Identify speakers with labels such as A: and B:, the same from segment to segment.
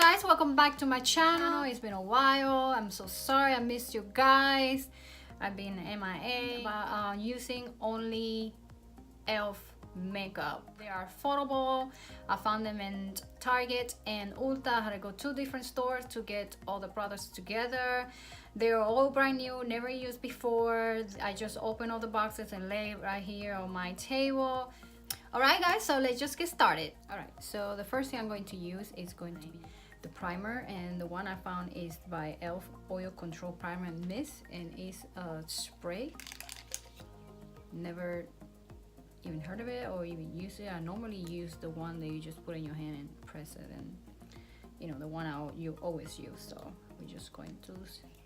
A: guys, welcome back to my channel. It's been a while. I'm so sorry I missed you guys. I've been MIA but using only e.l.f. makeup. They are affordable. I found them in Target and Ulta. I had to go to different stores to get all the products together. They're all brand new, never used before. I just opened all the boxes and lay it right here on my table. Alright guys, so let's just get started. Alright, so the first thing I'm going to use is going to be the primer, and the one I found is by e.l.f. Oil Control Primer and Mist, and it's a spray. Never even heard of it or even used it. I normally use the one that you just put in your hand and press it, and you know, the one you always use. So we're just going to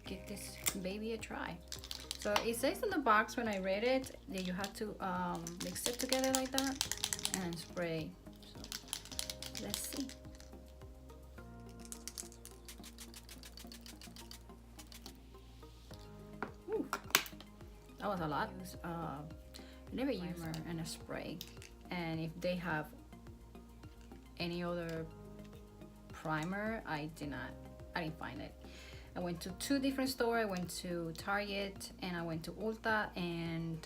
A: give this baby a try. So it says in the box when I read it that you have to mix it together like that and spray. So let's see. Ooh, that was a lot. I never use primer and a spray, and if they have any other primer, I didn't find it. I went to two different stores. I went to Target and I went to Ulta, and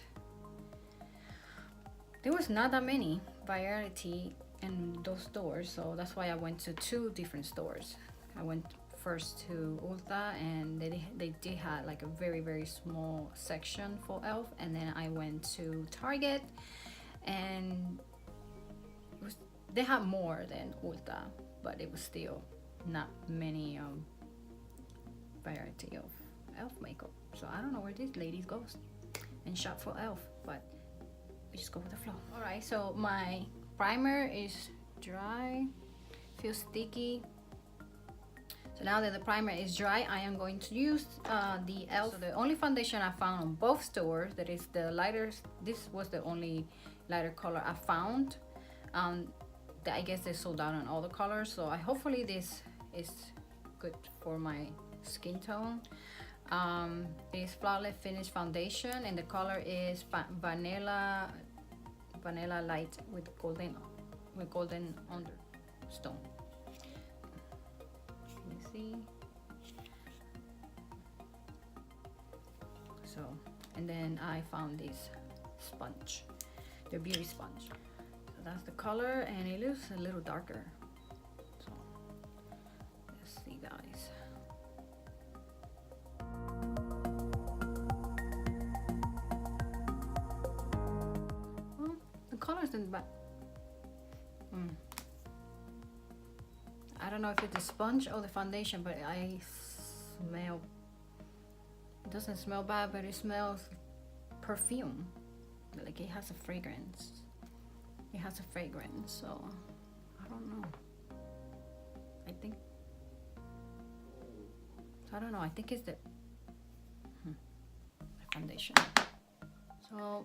A: there was not that many variety in those stores, so that's why I went to two different stores. I went first to Ulta, and they did have like a very small section for e.l.f. and then I went to Target, and they had more than Ulta, but it was still not many variety of e.l.f. makeup. So I don't know where this lady goes and shop for e.l.f., but we just go with the flow. All right, so my primer is dry, feels sticky. So now that the primer is dry, I am going to use the e.l.f. So the only foundation I found on both stores that is the lighter, this was the only lighter color I found. That I guess they sold out on all the colors, so hopefully this is good for my skin tone. It is Flawless Finish Foundation, and the color is vanilla light with golden understone. Let me see. So, and then I found this sponge, the beauty sponge. So that's the color, and it looks a little darker. So let's see, guys. Well, the colors in the back. I don't know if it's the sponge or the foundation, but I smell, it doesn't smell bad, but it smells perfume. Like it has a fragrance. It has a fragrance, so I don't know. I don't know. I think it's the foundation. So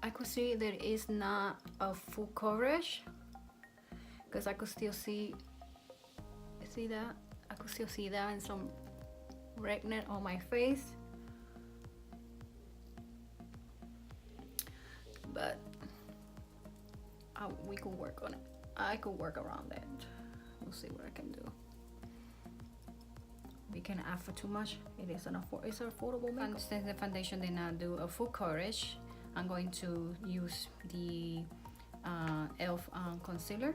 A: I could see that it's not a full coverage, because I could still see that? I could still see that and some redness on my face. But we could work on it. I could work around that. We'll see what I can do. We can ask for too much. It's affordable makeup. Since the foundation did not do a full coverage, I'm going to use the e.l.f. concealer.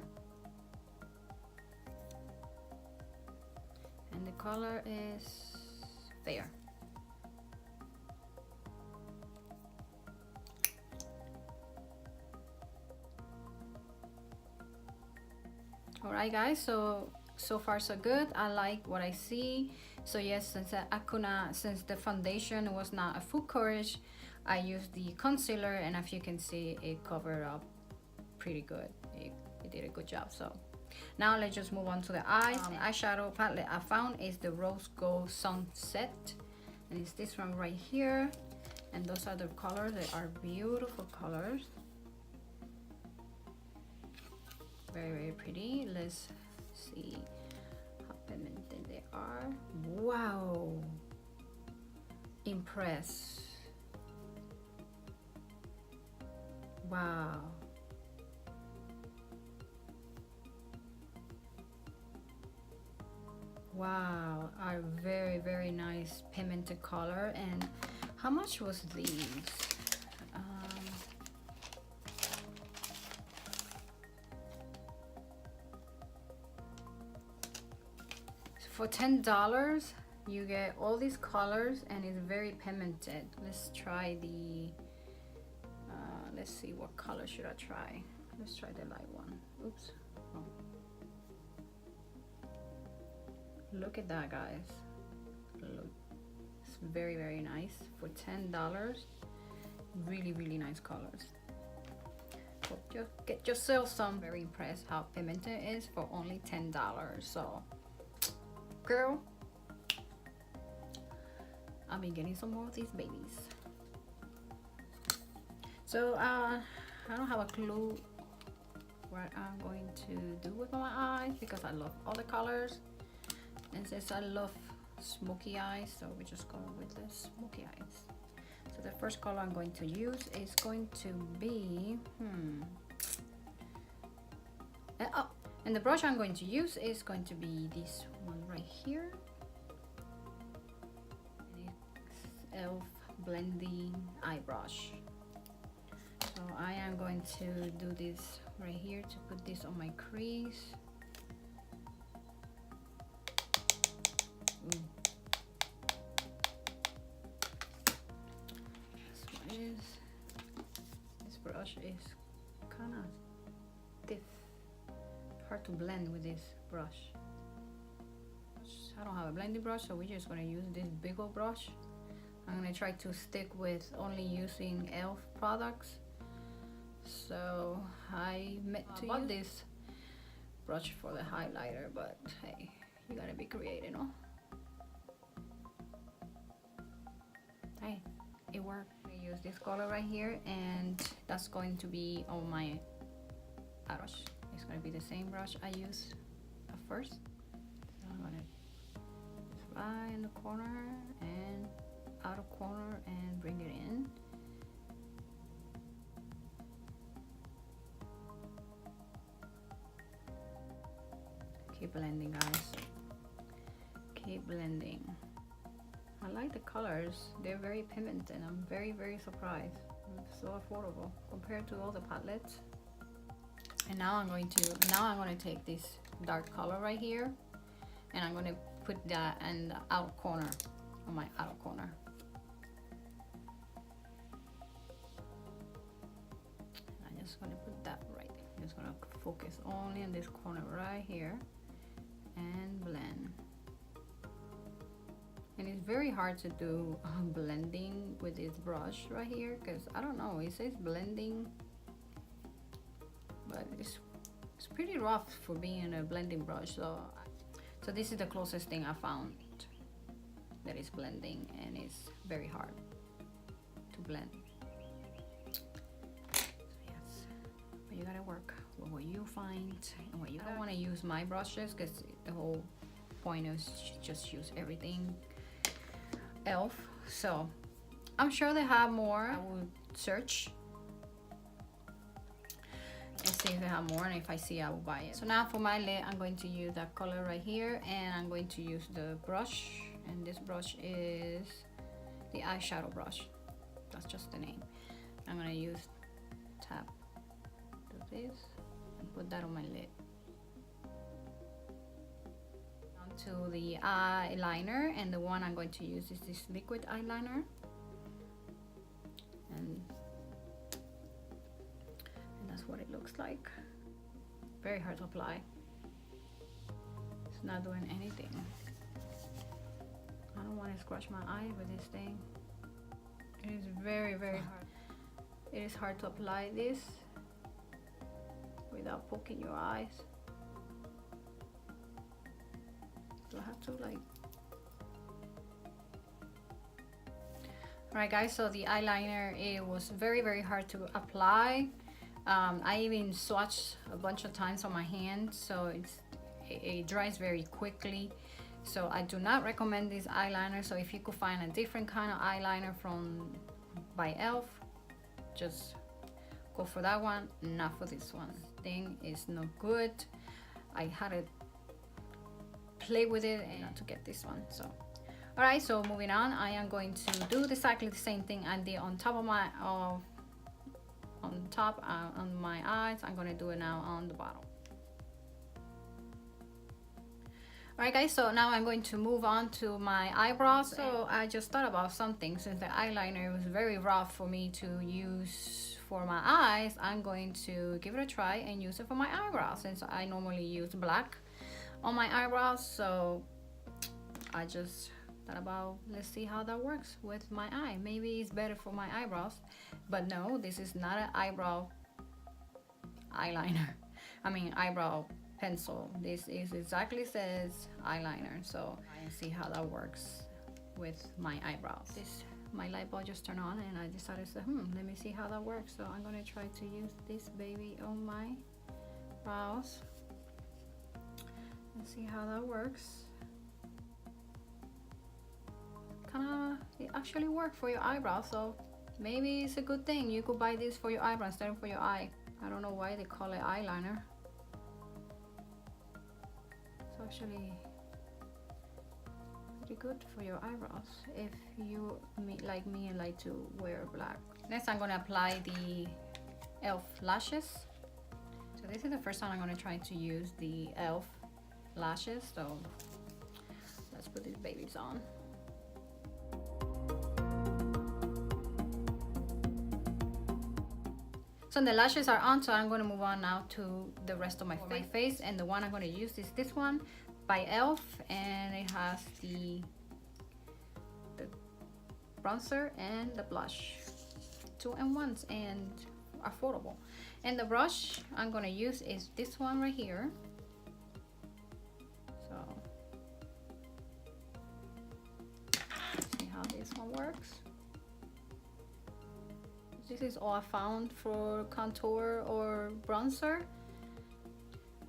A: And the color is Fair. Alright guys, so far so good. I like what I see. So yes, since the foundation was not a full coverage, I used the concealer, and as you can see, it covered up pretty good. It did a good job. So now let's just move on to the eyes. The eyeshadow palette I found is the Rose Gold Sunset, and it's this one right here, and those are the colors. They are beautiful colors, very pretty. Let's see how pigmented they are. Wow, impressed. Wow. Wow, are very nice pigmented color. And how much was these? For $10 you get all these colors and it's very pigmented. Let's try the let's see, what color should I try? Let's try the light one. Oops. Oh. Look at that, guys. Look, it's very nice for $10. Really nice colors. So just get yourself some. Very impressed how pigmented it is for only $10. So girl, I'll be getting some more of these babies. So I don't have a clue what I'm going to do with my eyes because I love all the colors, and since I love smoky eyes, so we're just going with the smoky eyes. So the first color I'm going to use is going to be and the brush I'm going to use is going to be this one right here. It's e.l.f. blending eye brush. So I am going to do this right here to put this on my crease. Ooh. That's what it is. This brush is kind of stiff. Hard to blend with this brush. I don't have a blending brush, so we're just going to use this big old brush. I'm going to try to stick with only using e.l.f. products. So I meant to use this brush for the highlighter, but hey, you gotta be creative, no? Hey, it worked. I use this color right here, and that's going to be on my brush. It's gonna be the same brush I used at first. So I'm gonna just right in the corner and outer corner and bring it in. Keep blending, guys. Keep blending. I like the colors. They're very pigmented. I'm very surprised. It's so affordable compared to all the palettes. And now I'm going to take this dark color right here, and I'm going to put that in the outer corner, on my outer corner. I'm just going to put that right. I'm just going to focus only on this corner right here and blend. And it's very hard to do blending with this brush right here because I don't know, it says blending, but it's pretty rough for being a blending brush. So this is the closest thing I found that is blending, and it's very hard to blend. So yes, but you gotta work with what you find and what you don't want to use my brushes because the whole point is just use everything e.l.f. So I'm sure they have more. I will search and see if they have more, and if I see, I will buy it. So now for my lid, I'm going to use that color right here, and I'm going to use the brush, and this brush is the eyeshadow brush. That's just the name. I'm gonna use tap, do this, and put that on my lid. To the eyeliner, and the one I'm going to use is this liquid eyeliner, and that's what it looks like. Very hard to apply. It's not doing anything. I don't want to scratch my eye with this thing. It is very hard. It is hard to apply this without poking your eyes. I have to like. Alright guys, so the eyeliner, it was very hard to apply. I even swatched a bunch of times on my hand, so it dries very quickly. So I do not recommend this eyeliner. So if you could find a different kind of eyeliner by e.l.f., just go for that one, not for this one. Thing is no good. I had to play with it and not to get this one. So all right, so moving on, I am going to do exactly the same thing I did on top of my on my eyes. I'm going to do it now on the bottom. Alright guys, so now I'm going to move on to my eyebrows. So I just thought about something. Since the eyeliner was very rough for me to use for my eyes, I'm going to give it a try and use it for my eyebrows, since I normally use black on my eyebrows. So I just thought about, let's see how that works with my eye. Maybe it's better for my eyebrows, but no, this is not an eyebrow eyeliner. I mean eyebrow pencil. This is exactly says eyeliner. So I see how that works with my eyebrows. My light bulb just turned on and I decided to let me see how that works. So I'm gonna try to use this baby on my brows and see how that works. It actually worked for your eyebrows, so maybe it's a good thing. You could buy this for your eyebrows instead of for your eye. I don't know why they call it eyeliner. It's actually pretty good for your eyebrows if you like me and like to wear black. Next, I'm going to apply the e.l.f. lashes. So this is the first time I'm going to try to use the e.l.f. lashes. So let's put these babies on. So the lashes are on, so I'm going to move on now to the rest of my face. And the one I'm going to use is this one by e.l.f. and it has the bronzer and the blush, 2-in-1s and affordable. And the brush I'm going to use is this one right here. So let's see how this one works. This is all I found for contour or bronzer.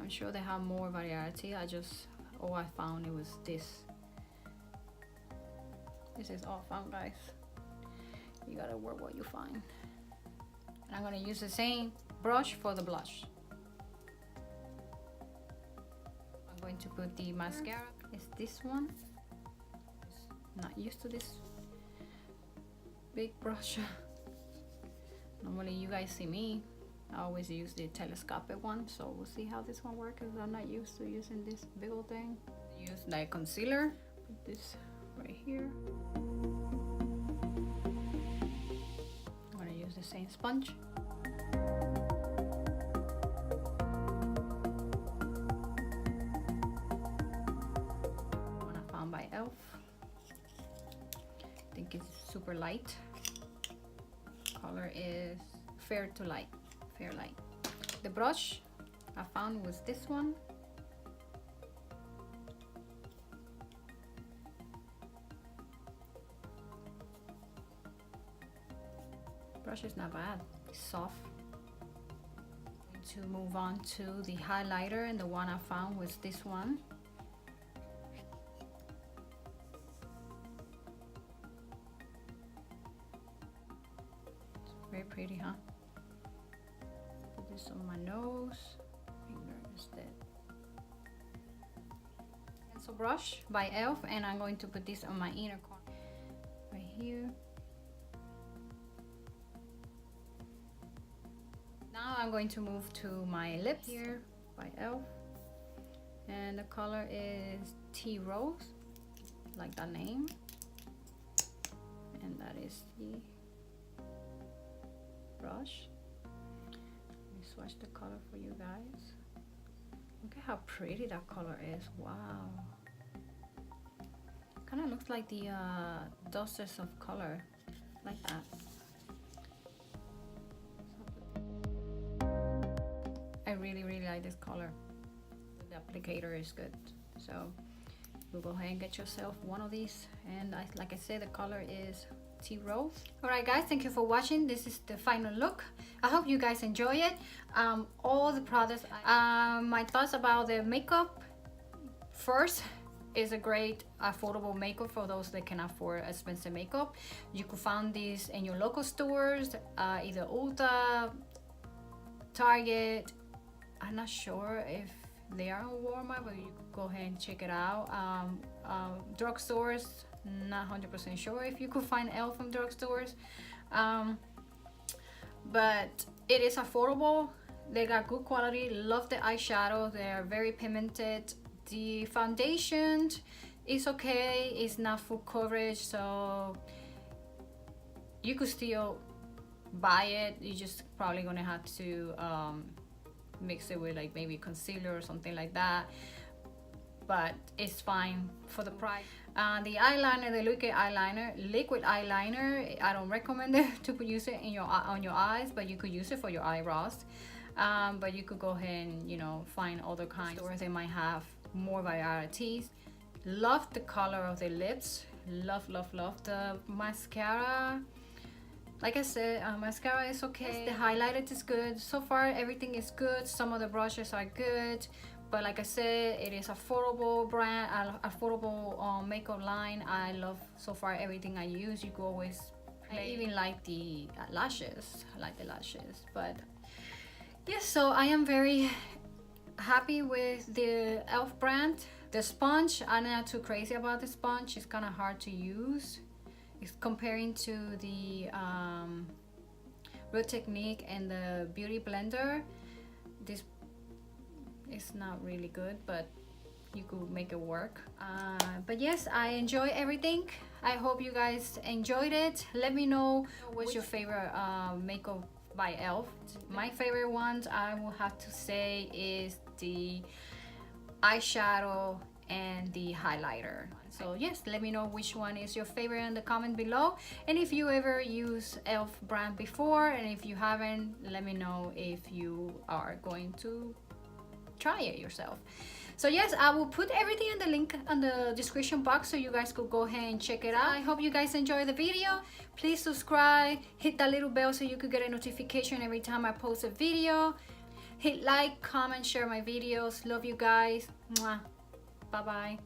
A: I'm sure they have more variety. All I found it was this. This is all I found, guys. You gotta work what you find. And I'm gonna use the same brush for the blush. I'm going to put the mascara. It's this one. Not used to this big brush. Normally you guys see me, I always use the telescopic one, so we'll see how this one works because I'm not used to using this big old thing. Use like concealer, put this right here. I'm gonna use the same sponge. One I found by e.l.f. I think it's super light. Color is fair to light, fair light. The brush I found was this one. Brush is not bad, it's soft. To move on to the highlighter, and the one I found was this one. Very pretty, huh? Put this on my nose. Finger instead. Pencil brush by e.l.f. and I'm going to put this on my inner corner. Right here. Now I'm going to move to my lips here by e.l.f. And the color is Tea Rose, like that name. And that is the brush. Let me swatch the color for you guys. Look at how pretty that color is. Wow. Kind of looks like the dusters of color, like that. I really like this color. The applicator is good. So you'll go ahead and get yourself one of these. And like I said, the color is Tea Rose. Alright guys, thank you for watching. This is the final look. I hope you guys enjoy it. All the products, my thoughts about the makeup. First, is a great affordable makeup for those that can afford expensive makeup. You could find these in your local stores, either Ulta, Target. I'm not sure if They are on Walmart, but you go ahead and check it out. Drugstores, not 100% sure if you could find e.l.f. from drugstores, but it is affordable. They got good quality. Love the eyeshadow. They are very pigmented. The foundation is okay. It's not full coverage, so you could still buy it. You just probably gonna have to mix it with like maybe concealer or something like that, but it's fine for the price. The eyeliner, the liquid eyeliner, I don't recommend it to use it in on your eyes, but you could use it for your eyebrows. But you could go ahead and, you know, find other kinds stores. They might have more varieties. Love the color of the lips. Love the mascara. Like I said, mascara is okay. The highlighter is good. So far everything is good. Some of the brushes are good, but like I said, it is affordable brand, affordable makeup line. I love so far everything I use. You could always play. I even like the lashes. I like the lashes, but yes, so I am very happy with the e.l.f. brand. The sponge, I'm not too crazy about the sponge. It's kind of hard to use. It's comparing to the Rödrz technique and the beauty blender. This is not really good, but you could make it work. But yes, I enjoy everything. I hope you guys enjoyed it. Let me know what's your favorite makeup by e.l.f. My favorite ones, I will have to say, is the eyeshadow and the highlighter. So yes, let me know which one is your favorite in the comment below, and if you ever use e.l.f. brand before, and if you haven't, let me know if you are going to try it yourself. So yes, I will put everything in the link on the description box so you guys could go ahead and check it out. I hope you guys enjoy the video. Please subscribe, hit that little bell so you could get a notification every time I post a video. Hit like, comment, share my videos. Love you guys. Mwah. Bye bye.